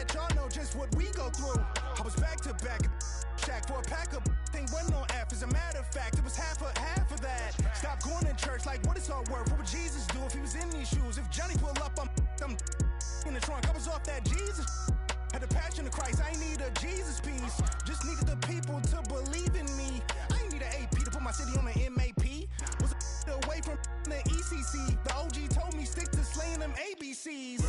let y'all know just what we go through. I was back to back, shack for a pack of thing wasn't on F. As a matter of fact, it was half of that. Stop going to church like what it's all worth. What would Jesus do if he was in these shoes? If Johnny pull up, I'm in the trunk. I was off that Jesus. Had the passion of Christ. I ain't need a Jesus piece. Just needed the people to believe in me. I ain't need an AP to put my city on the MAP. Was away from the ECC. The OG told me stick to slaying them ABCs.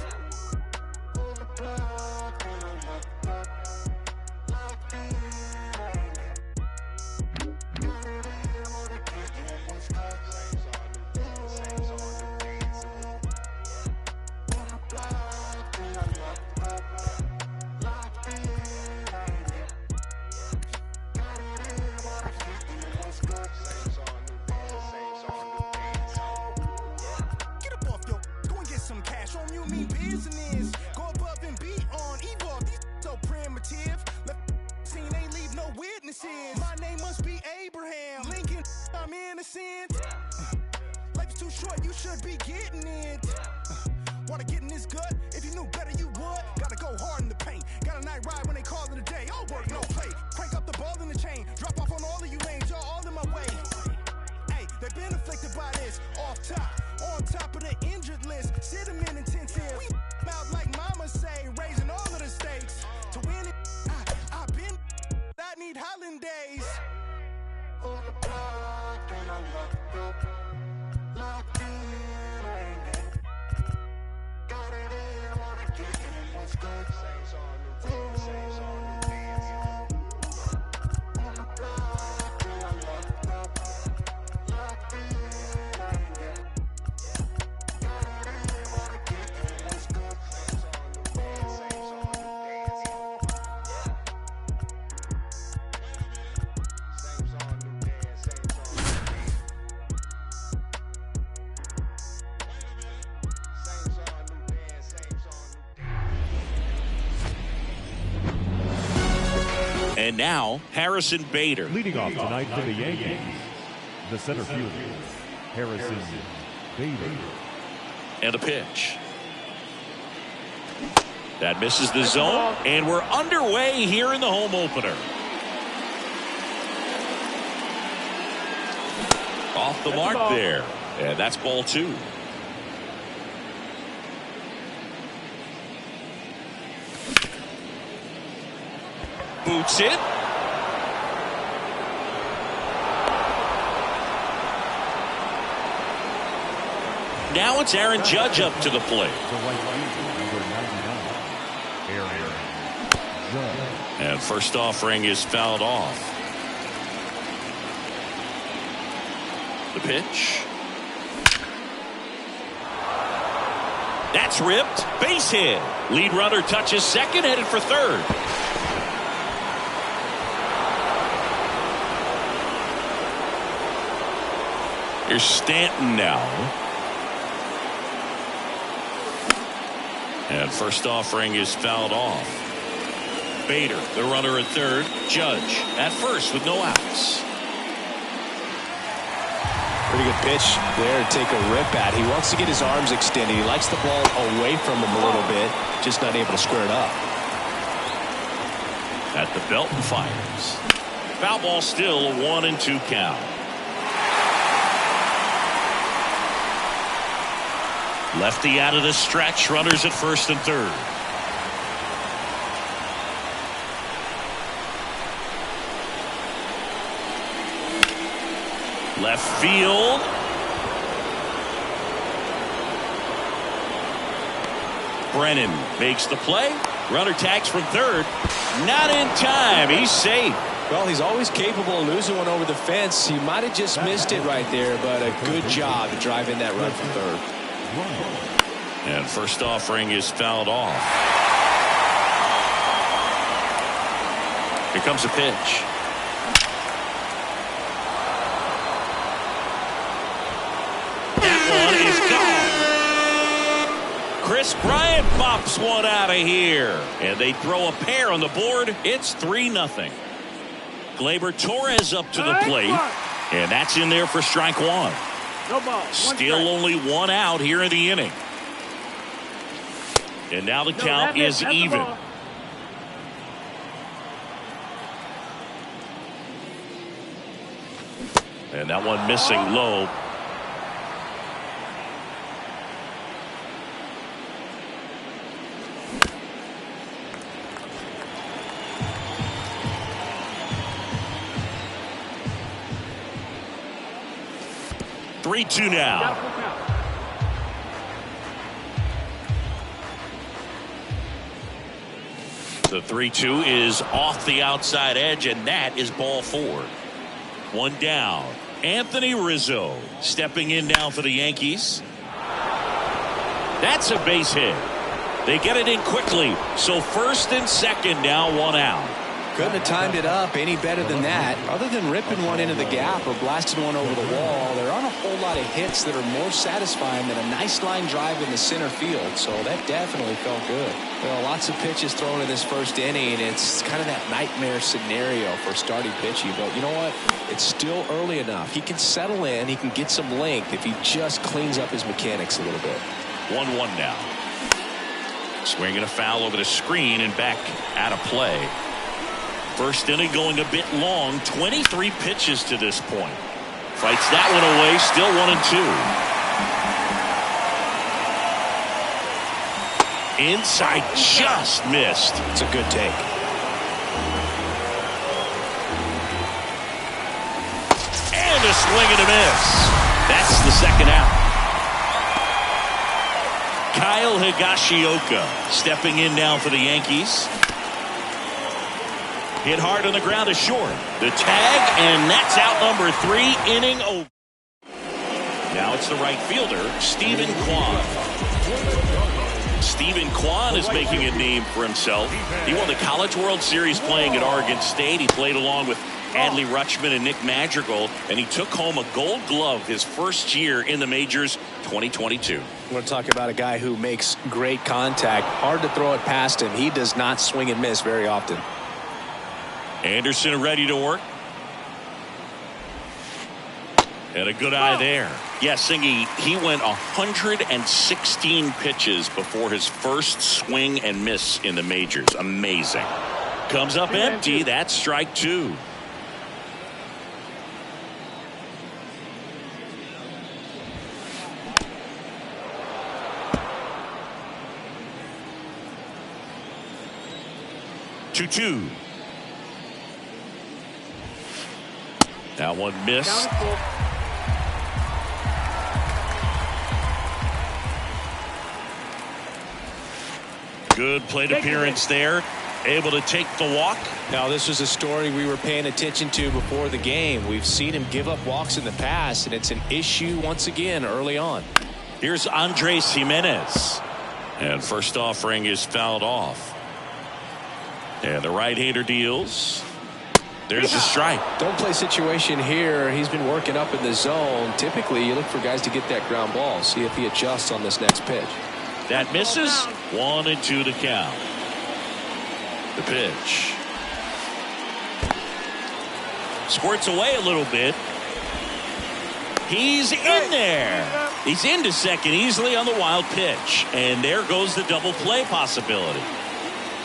My name must be Abraham Lincoln. I'm innocent. Life is too short, you should be getting it. Wanna get in this gut? If you knew better, you would. Gotta go hard in the paint. Got a night ride when they call it a day. All work, no play. Crank up the ball in the chain. Drop off on all of you lanes, y'all all in my way. Hey, they've been afflicted by this. Off top, on top of the injured list. Sit them in intensive. We out like mama say, raising all of the stakes. To win it, I've been. I need hollandaise. On the block, and I'm locked up. Locked in. Got it in, wanna get in, what's good? Saints on the dance, saints on the dance. On the block, and I'm locked up. Locked in. Got it in, wanna get in, what's good? Saints on the dance, saints on the dance. And now, Harrison Bader. Leading off tonight for the Yankees, the center fielder, Harrison Bader. And the pitch. That misses the zone, and we're underway here in the home opener. Off the mark there, and that's ball two. Boots it. Now it's Aaron Judge up to the plate. And first offering is fouled off. The pitch. That's ripped. Base hit. Lead runner touches second, headed for third. Here's Stanton now. And first offering is fouled off. Bader, the runner at third. Judge at first with no outs. Pretty good pitch there to take a rip at. He wants to get his arms extended. He likes the ball away from him a little bit, just not able to square it up. At the belt and fires. Foul ball still, a 1-2 count. Lefty out of the stretch, runners at first and third. Left field. Brennan makes the play. Runner tags from third. Not in time. He's safe. Well, he's always capable of losing one over the fence. He might have just missed it right there, but a good job to drive in that run from third. And first offering is fouled off. Here comes a pitch. That one is gone. Chris Bryant pops one out of here. And they throw a pair on the board. It's 3-0. Gleyber Torres up to the plate. And that's in there for strike one. No ball. Still only one out here in the inning. And now the count is even. And that one missing low. Three-two now. The 3-2 is off the outside edge, and that is ball 4. One down. Anthony Rizzo stepping in now for the Yankees. That's a base hit. They get it in quickly. So first and second now, one out. Couldn't have timed it up any better than that. Other than ripping one into the gap or blasting one over the wall, there aren't a whole lot of hits that are more satisfying than a nice line drive in the center field. So that definitely felt good. Well, lots of pitches thrown in this first inning. It's kind of that nightmare scenario for starting pitching. But you know what? It's still early enough. He can settle in. He can get some length if he just cleans up his mechanics a little bit. 1-1 now. Swinging a foul over the screen and back out of play. First inning going a bit long. 23 pitches to this point. Fights that one away. Still 1-2. Inside, just missed. It's a good take. And a swing and a miss. That's the second out. Kyle Higashioka stepping in now for the Yankees. Hit hard on the ground is short. The tag, and that's out number 3, inning over. Now it's the right fielder, Stephen Kwan. Stephen Kwan is making a name for himself. He won the College World Series playing at Oregon State. He played along with Adley Rutschman and Nick Madrigal, and he took home a Gold Glove his first year in the majors, 2022. We're talking about a guy who makes great contact. Hard to throw it past him. He does not swing and miss very often. Anderson ready to work. And a good eye there. Yeah, Singy, he went 116 pitches before his first swing and miss in the majors. Amazing. Comes up empty. That's strike 2. Two. That one missed. Good plate appearance there. Able to take the walk. Now, this was a story we were paying attention to before the game. We've seen him give up walks in the past, and it's an issue once again early on. Here's Andres Jimenez. And first offering is fouled off. And the right-hander deals. There's a strike. Don't play situation here. He's been working up in the zone. Typically, you look for guys to get that ground ball. See if he adjusts on this next pitch. That misses. 1-2 to count. The pitch. Squirts away a little bit. He's in there. He's into second easily on the wild pitch. And there goes the double play possibility.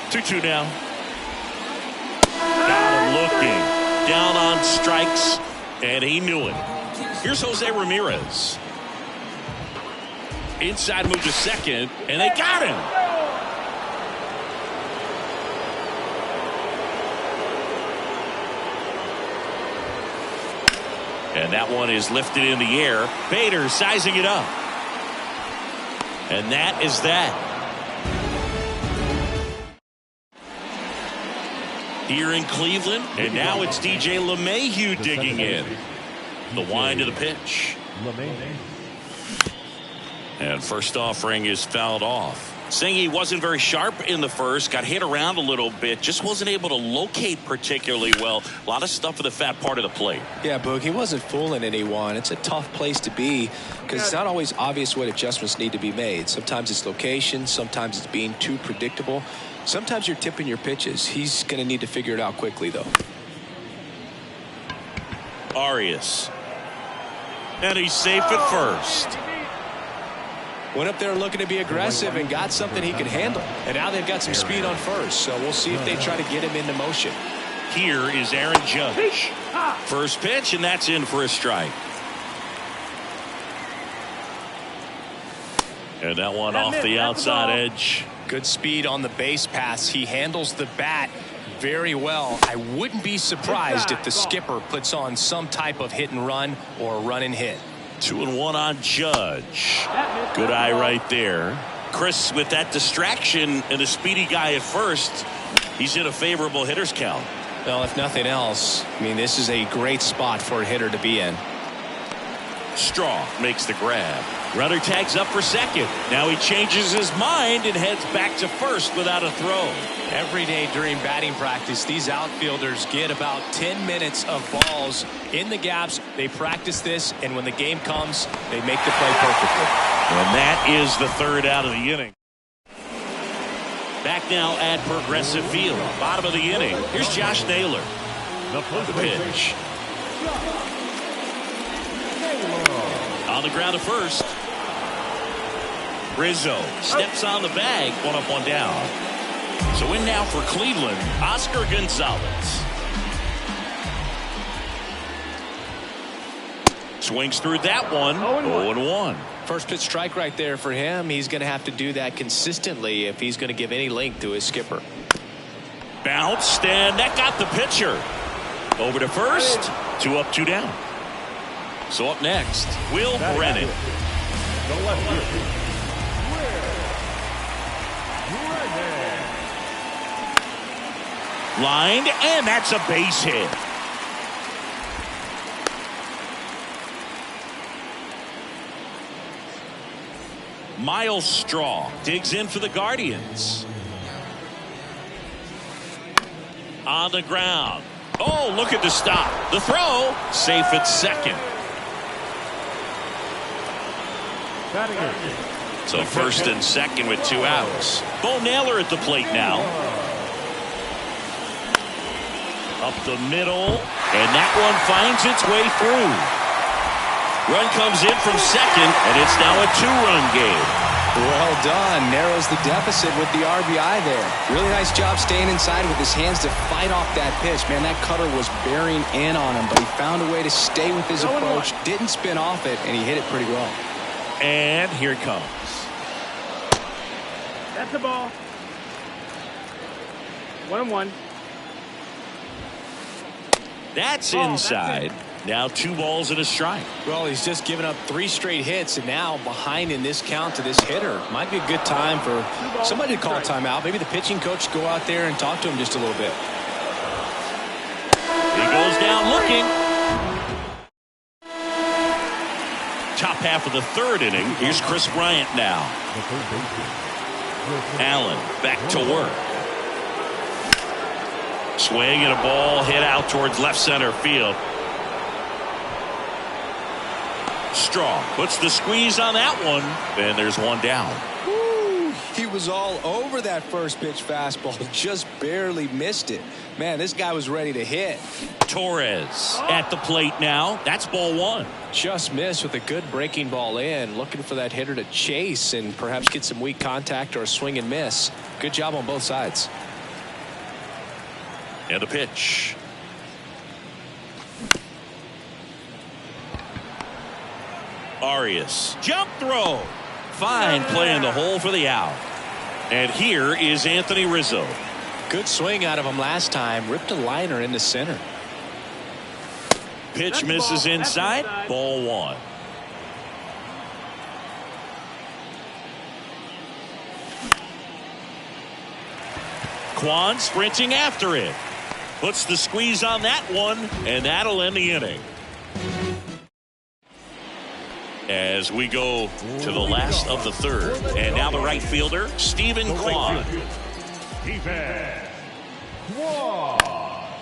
2-2 now. Got him looking. Down on strikes. And he knew it. Here's Jose Ramirez. Inside move to second. And they got him. And that one is lifted in the air. Bader sizing it up. And that is that. Here in Cleveland. And now it's DJ LeMahieu digging in. The wind to the pitch. And first offering is fouled off. Singy wasn't very sharp in the first, got hit around a little bit, just wasn't able to locate particularly well. A lot of stuff for the fat part of the plate. Yeah, Boog, he wasn't fooling anyone. It's a tough place to be because it's not always obvious what adjustments need to be made. Sometimes it's location, sometimes it's being too predictable. Sometimes you're tipping your pitches. He's going to need to figure it out quickly, though. Arias. And he's safe at first. Went up there looking to be aggressive and got something he could handle. And now they've got some speed on first, so we'll see if they try to get him into motion. Here is Aaron Judge. First pitch, and that's in for a strike. And that one off the outside edge. Good speed on the base pass. He handles the bat very well. I wouldn't be surprised if the skipper puts on some type of hit and run or run and hit. 2-1 on Judge. Good eye right there. Chris, with that distraction and a speedy guy at first, he's in a favorable hitter's count. Well, if nothing else, I mean, this is a great spot for a hitter to be in. Straw makes the grab. Runner tags up for second. Now he changes his mind and heads back to first without a throw. Every day during batting practice, these outfielders get about 10 minutes of balls in the gaps. They practice this, and when the game comes, they make the play perfectly. And that is the third out of the inning. Back now at Progressive Field. Bottom of the inning. Here's Josh Naylor. The pitch. On the ground to first. Rizzo steps on the bag. One up, one down. So in now for Cleveland, Oscar Gonzalez. Swings through that one. 0-1. First pitch strike right there for him. He's going to have to do that consistently if he's going to give any length to his skipper. Bounced, and that got the pitcher. Over to first. 2 up, 2 down. So up next, Will Brennan. Lined, and that's a base hit. Miles Straw digs in for the Guardians. On the ground. Oh, look at the stop. The throw, safe at second. So first and second with 2 outs. Bo Naylor at the plate now. Up the middle, and that one finds its way through. Run comes in from second, and it's now a 2-run game. Well done. Narrows the deficit with the RBI there. Really nice job staying inside with his hands to fight off that pitch. Man, that cutter was bearing in on him, but he found a way to stay with his approach, didn't spin off it, and he hit it pretty well. And here it comes. That's the ball. 1-1. That's inside. Now 2 balls and a strike. Well, he's just given up 3 straight hits, and now behind in this count to this hitter. Might be a good time for somebody to call a timeout. Maybe the pitching coach go out there and talk to him just a little bit. He goes down looking. Top half of the third inning. Here's Chris Bryant now. Allen back to work. Swing and a ball hit out towards left center field. Straw puts the squeeze on that one. Then there's one down. Woo, he was all over that first pitch fastball. Just barely missed it. Man, this guy was ready to hit. Torres at the plate now. That's ball 1. Just missed with a good breaking ball in. Looking for that hitter to chase and perhaps get some weak contact or a swing and miss. Good job on both sides. And the pitch. Arias. Jump throw. Fine play in the hole for the out. And here is Anthony Rizzo. Good swing out of him last time. Ripped a liner into center. Pitch misses inside. Ball 1. Kwan sprinting after it. Puts the squeeze on that one, and that'll end the inning. As we go to the last of the third. And now the right fielder, Stephen Kwan.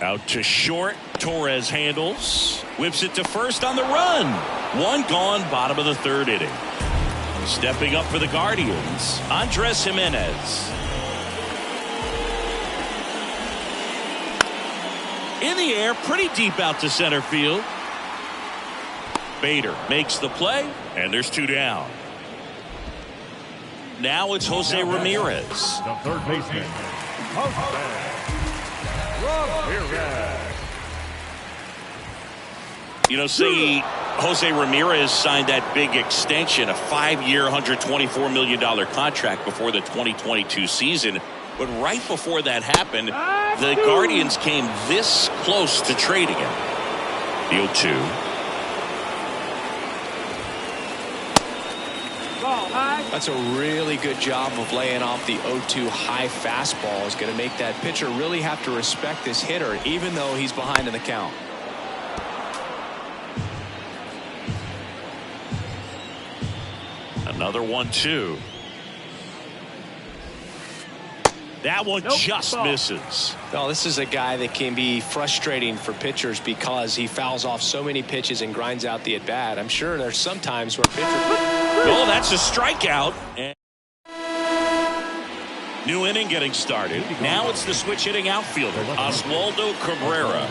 Out to short. Torres handles. Whips it to first on the run. 1 gone, bottom of the third inning. Stepping up for the Guardians, Andres Gimenez. In the air, pretty deep out to center field. Bader makes the play, and there's 2 down. Now it's Jose Ramirez. The third baseman, You know, see, Jose Ramirez signed that big extension, a 5-year, $124 million contract before the 2022 season. But right before that happened, the Guardians came this close to trading him. The 0-2. That's a really good job of laying off the 0-2 high fastball. Is going to make that pitcher really have to respect this hitter, even though he's behind in the count. Another 1-2. That one just misses. Well, this is a guy that can be frustrating for pitchers because he fouls off so many pitches and grinds out the at-bat. I'm sure there's some times where pitchers... Oh, that's a strikeout. And new inning getting started. Now it's the switch hitting outfielder, Oswaldo Cabrera.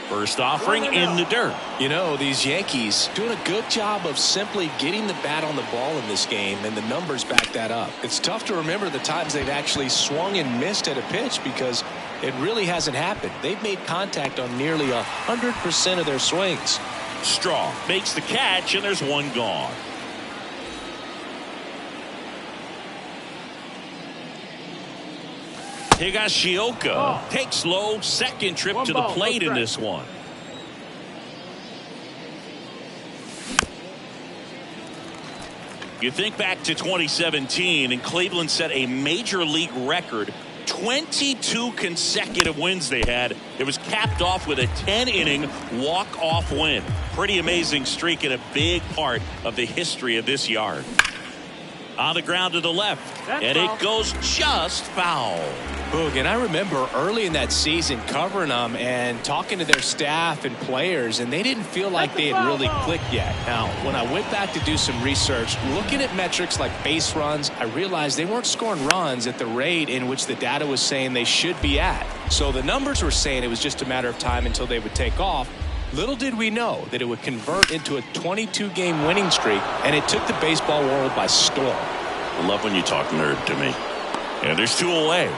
First offering in the dirt. You know, these Yankees doing a good job of simply getting the bat on the ball in this game, and the numbers back that up. It's tough to remember the times they've actually swung and missed at a pitch because it really hasn't happened. They've made contact on nearly 100% of their swings. Strong makes the catch, and there's one gone. Higashioka takes low, second trip to the plate in this one. You think back to 2017, and Cleveland set a major league record. 22 consecutive wins they had. It was capped off with a 10-inning walk-off win. Pretty amazing streak and a big part of the history of this yard. On the ground to the left, and it goes just foul. Boog, and I remember early in that season covering them and talking to their staff and players, and they didn't feel like they had really clicked yet. Now, when I went back to do some research, looking at metrics like base runs, I realized they weren't scoring runs at the rate in which the data was saying they should be at. So the numbers were saying it was just a matter of time until they would take off. Little did we know that it would convert into a 22-game winning streak, and it took the baseball world by storm. I love when you talk nerd to me. And there's two away.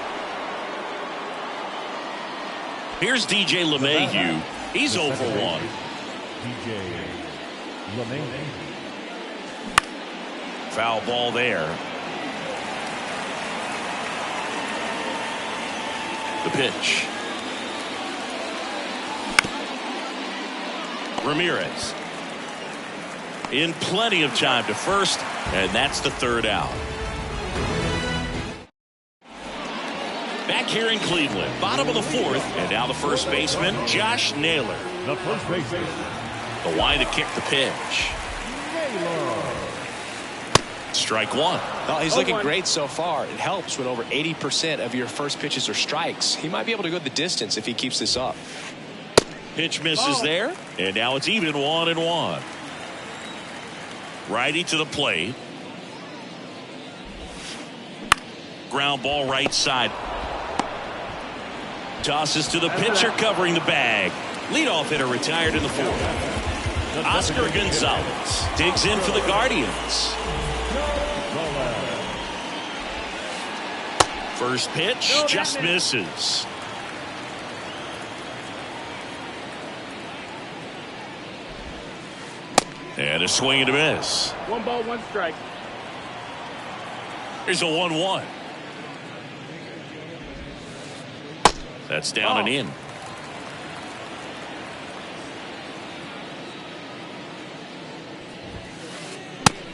Here's DJ LeMahieu. He's 0 for 1. DJ LeMahieu. Foul ball there. The pitch. Ramirez in plenty of time to first, and that's the third out. Back here in Cleveland, bottom of the fourth, and now the first baseman, Josh Naylor. The first baseman. The line to kick the pitch. Strike one. Well, he's looking great so far. It helps when over 80% of your first pitches are strikes. He might be able to go the distance if he keeps this up. Pitch misses there, and now it's even 1-1. Righty to the plate. Ground ball right side. Tosses to the pitcher covering the bag. Leadoff hitter retired in the fourth. Oscar Gonzalez digs in for the Guardians. First pitch just misses. And a swing and a miss. 1 ball, 1 strike. Here's a 1-1. That's down and in.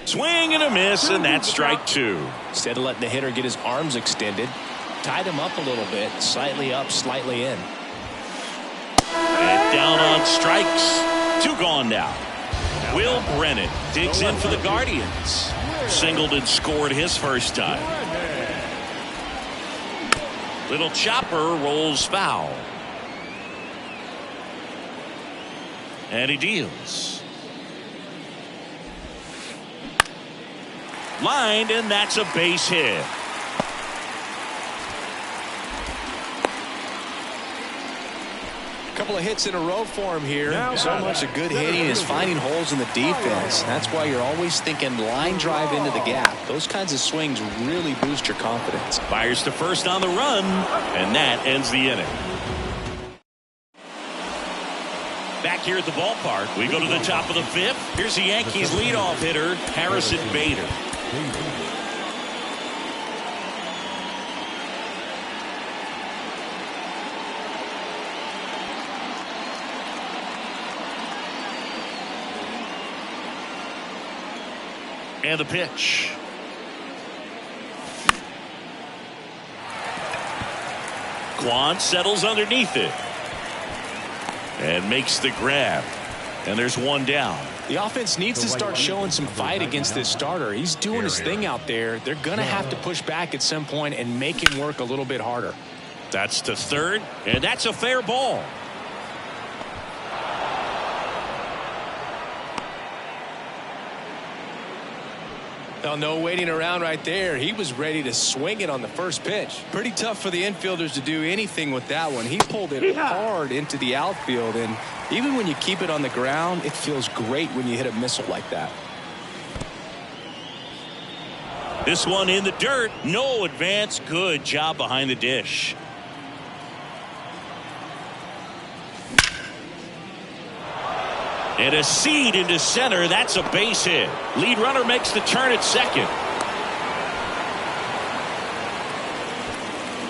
Swing and a miss, and that's strike 2. Instead of letting the hitter get his arms extended, tied him up a little bit, slightly up, slightly in. And down on strikes. 2 gone now. Will Brennan digs in for the Guardians. Singled and scored his first time. Little chopper rolls foul. And he deals. Lined, and that's a base hit. Couple of hits in a row for him here. So much of good hitting is finding holes in the defense. That's why you're always thinking line drive into the gap. Those kinds of swings really boost your confidence. Fires to first on the run, and that ends the inning. Back here at the ballpark, we go to the top of the fifth. Here's the Yankees leadoff hitter, Harrison Bader. And the pitch. Kwan settles underneath it and makes the grab. And there's one down. The offense needs to start showing some fight against this starter. He's doing his thing out there. They're going to have to push back at some point and make him work a little bit harder. That's to third, and that's a fair ball. Well, no waiting around right there. He was ready to swing it on the first pitch. Pretty tough for the infielders to do anything with that one. He pulled it hard into the outfield, and even when you keep it on the ground, it feels great when you hit a missile like that. This one in the dirt. No advance. Good job behind the dish. And a seed into center. That's a base hit. Lead runner makes the turn at second.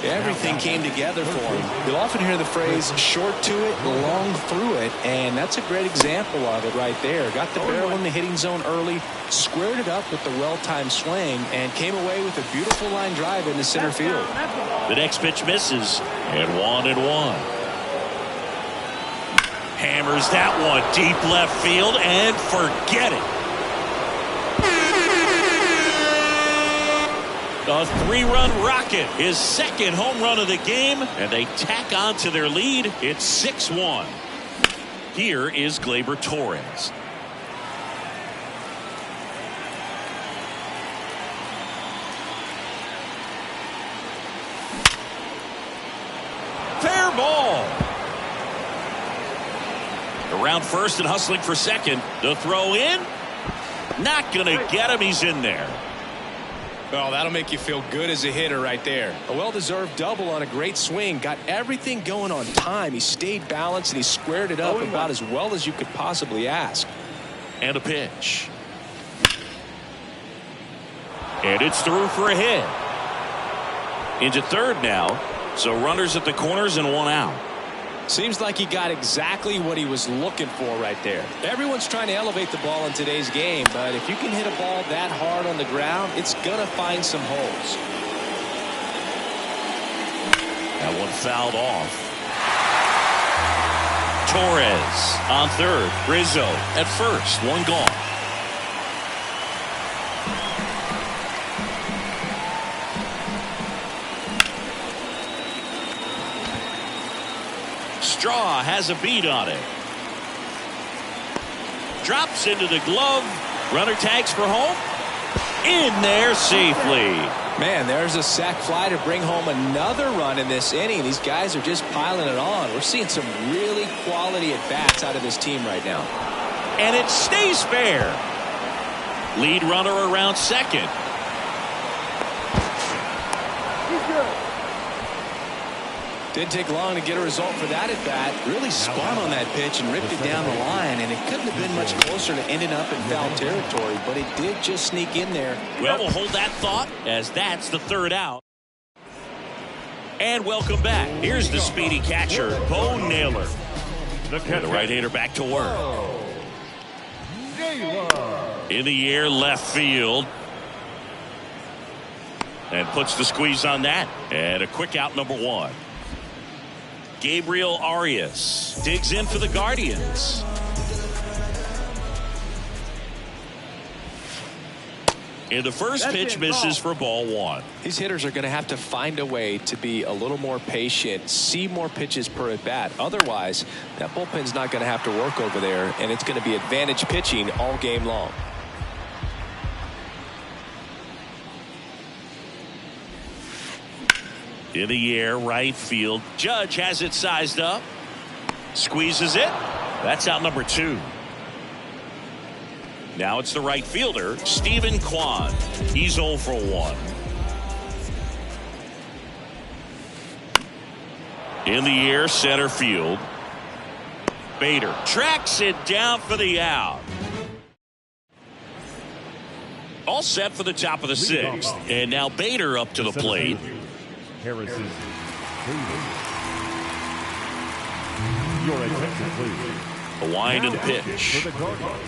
Everything came together for him. You'll often hear the phrase short to it, long through it, and that's a great example of it right there. Got the barrel in the hitting zone early, squared it up with the well-timed swing, and came away with a beautiful line drive into center field. The next pitch misses, and 1-1. Hammers that one deep left field, and forget it. A 3-run rocket, his second home run of the game, and they tack on to their lead. It's 6-1. Here is Gleyber Torres. Fair ball. Around first and hustling for second. The throw in. Not going to get him. He's in there. Well, that'll make you feel good as a hitter right there. A well-deserved double on a great swing. Got everything going on time. He stayed balanced and he squared it up about as well as you could possibly ask. And a pitch. And it's through for a hit. Into third now. So runners at the corners and one out. Seems like he got exactly what he was looking for right there. Everyone's trying to elevate the ball in today's game, but if you can hit a ball that hard on the ground, it's going to find some holes. That one fouled off. Torres on third. Rizzo at first. One gone. Straw has a beat on it. Drops into the glove. Runner tags for home. In there safely. Man, there's a sac fly to bring home another run in this inning. These guys are just piling it on. We're seeing some really quality at-bats out of this team right now. And it stays fair. Lead runner around second. Didn't take long to get a result for that at bat. Really spun on that pitch and ripped it down the line, and it couldn't have been much closer to ending up in foul territory, but it did just sneak in there. Well, we'll hold that thought as that's the third out. And welcome back. Here's the speedy catcher, Bo Naylor. The right-hander back to work. In the air, left field. And puts the squeeze on that. And a quick out, number one. Gabriel Arias digs in for the Guardians. And the first pitch misses for ball one. These hitters are going to have to find a way to be a little more patient, see more pitches per at bat. Otherwise, that bullpen's not going to have to work over there, and it's going to be advantage pitching all game long. In the air, right field. Judge has it sized up. Squeezes it. That's out number 2. Now it's the right fielder, Stephen Kwan. He's 0 for 1. In the air, center field. Bader tracks it down for the out. All set for the top of the 6th. And now Bader up to the plate. Harrison Bader. Your attention, please. A wind and pitch. For the Guardians,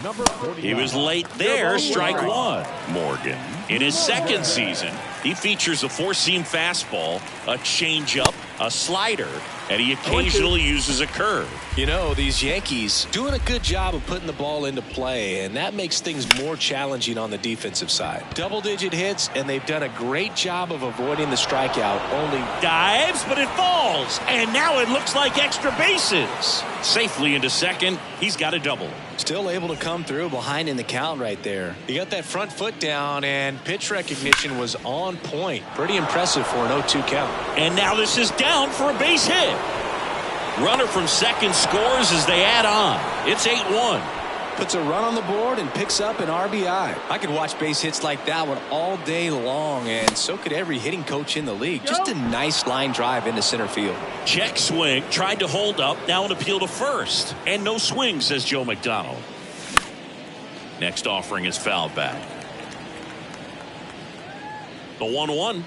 number 49. He was late there, strike 1. Morgan, in his second season, he features a 4-seam fastball, a changeup, a slider, and he occasionally uses a curve. You know, these Yankees doing a good job of putting the ball into play, and that makes things more challenging on the defensive side. Double-digit hits, and they've done a great job of avoiding the strikeout. Only Dives, but it falls, and now it looks like extra bases. Safely into second, he's got a double. still able to come through behind in the count right there. He got that front foot down, and pitch recognition was on point. Pretty impressive for an 0-2 count. And now this is down for a base hit. Runner from second scores as they add on. It's 8-1. Puts a run on the board and picks up an RBI. I could watch base hits like that one all day long, and so could every hitting coach in the league. Just a nice line drive into center field. Check swing, tried to hold up, now an appeal to first. And no swing, says Joe McDonald. Next offering is fouled back. The 1-1.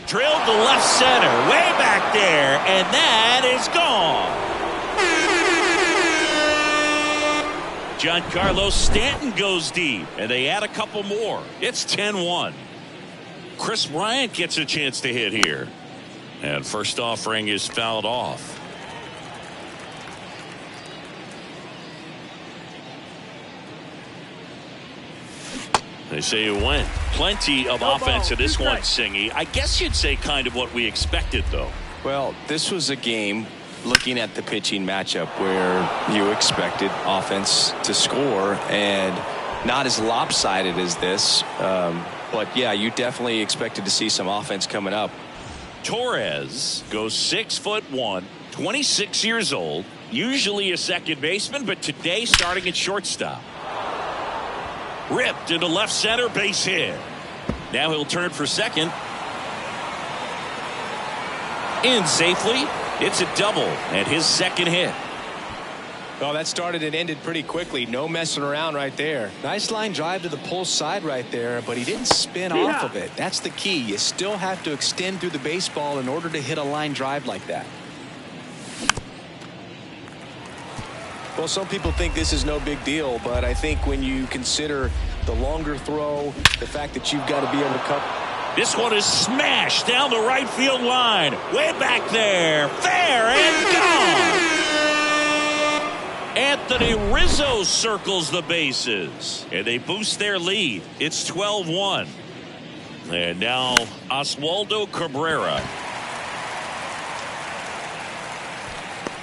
Drilled to left center, way back there, and that is gone. Giancarlo Stanton goes deep, and they add a couple more. It's 10-1. Chris Bryant gets a chance to hit here. And first offering is fouled off. They say it went. Plenty of offense in this one, Singy. I guess you'd say kind of what we expected, though. Well, this was a game, looking at the pitching matchup, where you expected offense to score, and not as lopsided as this. But, yeah, you definitely expected to see some offense coming up. Torres goes 6'1", 26 years old, usually a second baseman, but today starting at shortstop. Ripped into left center, base hit. Now he'll turn for second. In safely. It's a double and his second hit. Well, that started and ended pretty quickly. No messing around right there. Nice line drive to the pull side right there, but he didn't spin off of it. That's the key. You still have to extend through the baseball in order to hit a line drive like that. Well, some people think this is no big deal, but I think when you consider the longer throw, the fact that you've got to be able to cut. This one is smashed down the right field line. Way back there. Fair and gone. Anthony Rizzo circles the bases. And they boost their lead. It's 12-1. And now Oswaldo Cabrera.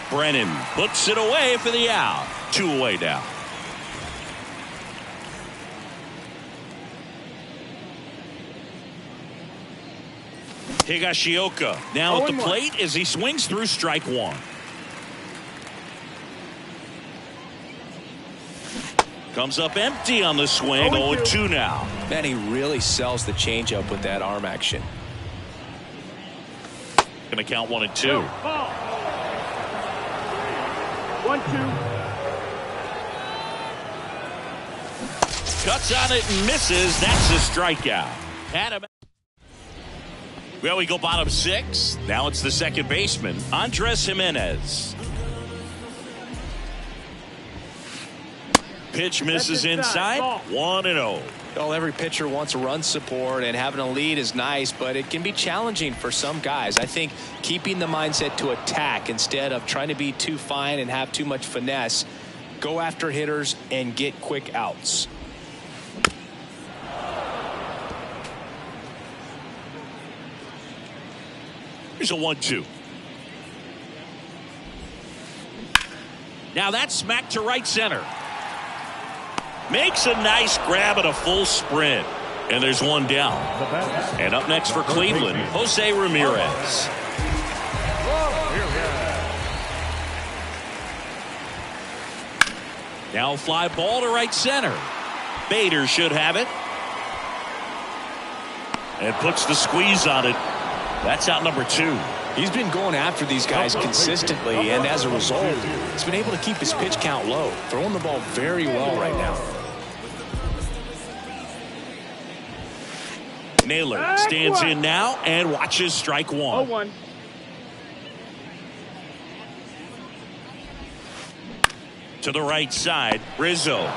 Brennan puts it away for the out. 2 away now. Higashioka now at the plate as he swings through strike one. Comes up empty on the swing. 0-2 now. Man, he really sells the changeup with that arm action. Gonna count 1 and 2. 1-2. Cuts on it and misses. That's a strikeout. Adam. Well, we go bottom 6. Now it's the second baseman, Andres Jimenez. Pitch misses inside. 1-0. Well, every pitcher wants run support, and having a lead is nice, but it can be challenging for some guys. I think keeping the mindset to attack instead of trying to be too fine and have too much finesse, go after hitters and get quick outs. Here's a 1-2. Now that's smacked to right center. Makes a nice grab at a full sprint. And there's one down. And up next for Cleveland, Jose Ramirez. Now fly ball to right center. Bader should have it. And puts the squeeze on it. That's out number 2. He's been going after these guys consistently, and as a result, he's been able to keep his pitch count low, throwing the ball very well right now. Naylor stands in now and watches strike 1. 0-1. To the right side, Rizzo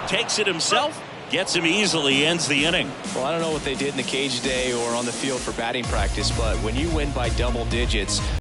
takes it himself, gets him easily, ends the inning. Well, I don't know what they did in the cage today or on the field for batting practice, but when you win by double digits,